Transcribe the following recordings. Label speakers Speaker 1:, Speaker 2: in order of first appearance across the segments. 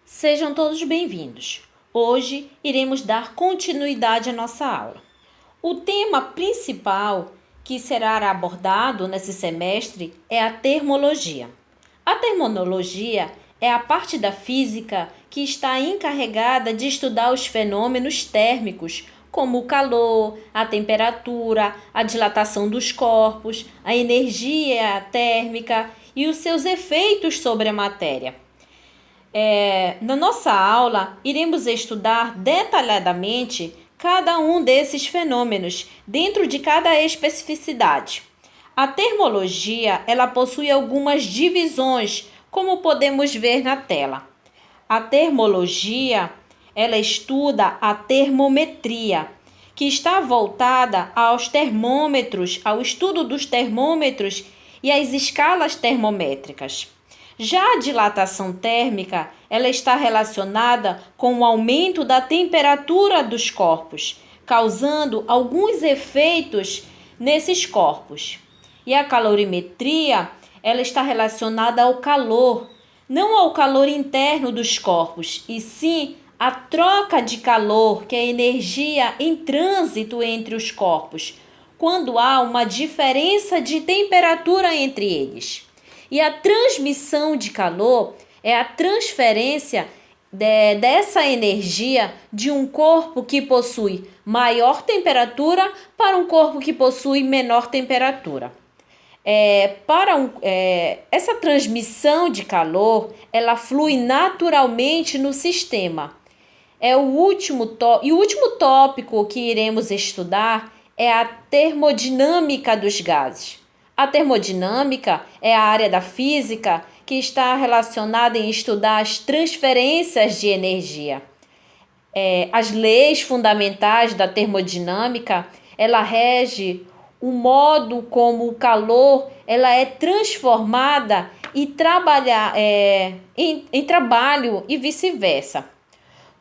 Speaker 1: Sejam todos bem-vindos. Hoje iremos dar continuidade à nossa aula. O tema principal que será abordado nesse semestre é a termologia. A termologia é a parte da física que está encarregada de estudar os fenômenos térmicos, como o calor, a temperatura, a dilatação dos corpos, a energia térmica e os seus efeitos sobre a matéria. Na nossa aula, iremos estudar detalhadamente cada um desses fenômenos dentro de cada especificidade. A termologia, ela possui algumas divisões, como podemos ver na tela. A termologia, ela estuda a termometria, que está voltada aos termômetros, ao estudo dos termômetros e às escalas termométricas. Já a dilatação térmica, ela está relacionada com o aumento da temperatura dos corpos, causando alguns efeitos nesses corpos. E a calorimetria, ela está relacionada ao calor, não ao calor interno dos corpos, e sim a troca de calor, que é a energia em trânsito entre os corpos, quando há uma diferença de temperatura entre eles. E a transmissão de calor é a transferência dessa energia de um corpo que possui maior temperatura para um corpo que possui menor temperatura. Essa transmissão de calor, ela flui naturalmente no sistema. O último tópico que iremos estudar é a termodinâmica dos gases. A termodinâmica é a área da física que está relacionada em estudar as transferências de energia. As leis fundamentais da termodinâmica, ela rege o modo como o calor ela é transformada em trabalho e vice-versa.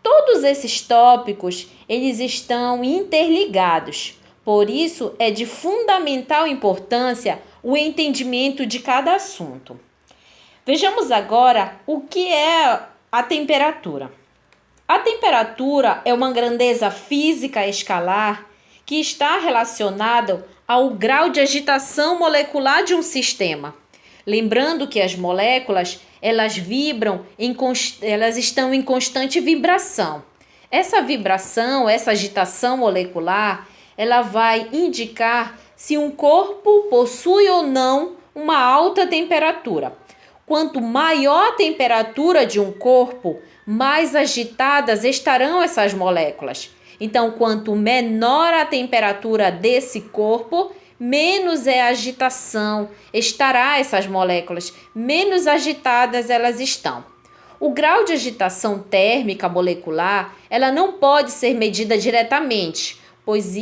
Speaker 1: Todos esses tópicos, eles estão interligados. Por isso, é de fundamental importância o entendimento de cada assunto. Vejamos agora o que é a temperatura. A temperatura é uma grandeza física escalar que está relacionada ao grau de agitação molecular de um sistema. Lembrando que as moléculas, elas vibram, elas estão em constante vibração. Essa vibração, essa agitação molecular, ela vai indicar se um corpo possui ou não uma alta temperatura. Quanto maior a temperatura de um corpo, mais agitadas estarão essas moléculas. Então, quanto menor a temperatura desse corpo, menos a agitação estará essas moléculas, menos agitadas elas estão. O grau de agitação térmica molecular, ela não pode ser medida diretamente, pois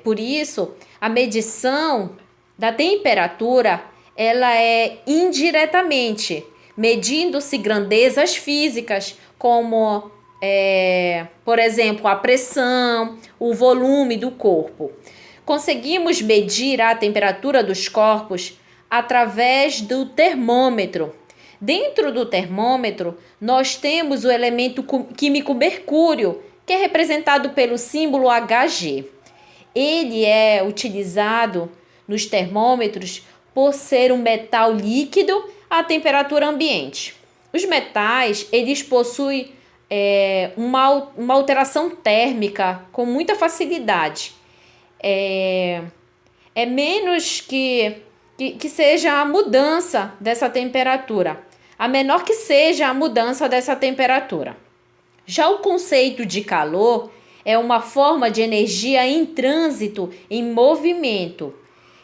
Speaker 1: por isso a medição da temperatura ela é indiretamente, medindo-se grandezas físicas como, por exemplo, a pressão, o volume do corpo. Conseguimos medir a temperatura dos corpos através do termômetro. Dentro do termômetro, nós temos o elemento químico mercúrio, que é representado pelo símbolo Hg. Ele é utilizado nos termômetros por ser um metal líquido à temperatura ambiente. Os metais, eles possuem uma alteração térmica com muita facilidade. Menos que seja a mudança dessa temperatura. A menor que seja a mudança dessa temperatura. Já o conceito de calor é uma forma de energia em trânsito, em movimento,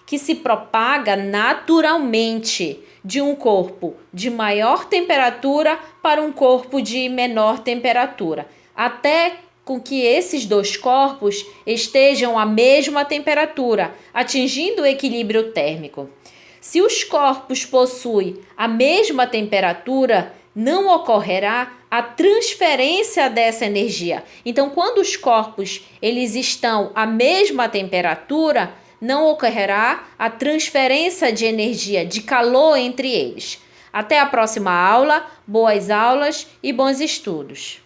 Speaker 1: que se propaga naturalmente de um corpo de maior temperatura para um corpo de menor temperatura, até com que esses dois corpos estejam à mesma temperatura, atingindo o equilíbrio térmico. Se os corpos possuem a mesma temperatura, não ocorrerá a transferência dessa energia. Então, quando os corpos eles estão à mesma temperatura, não ocorrerá a transferência de energia, de calor entre eles. Até a próxima aula, boas aulas e bons estudos!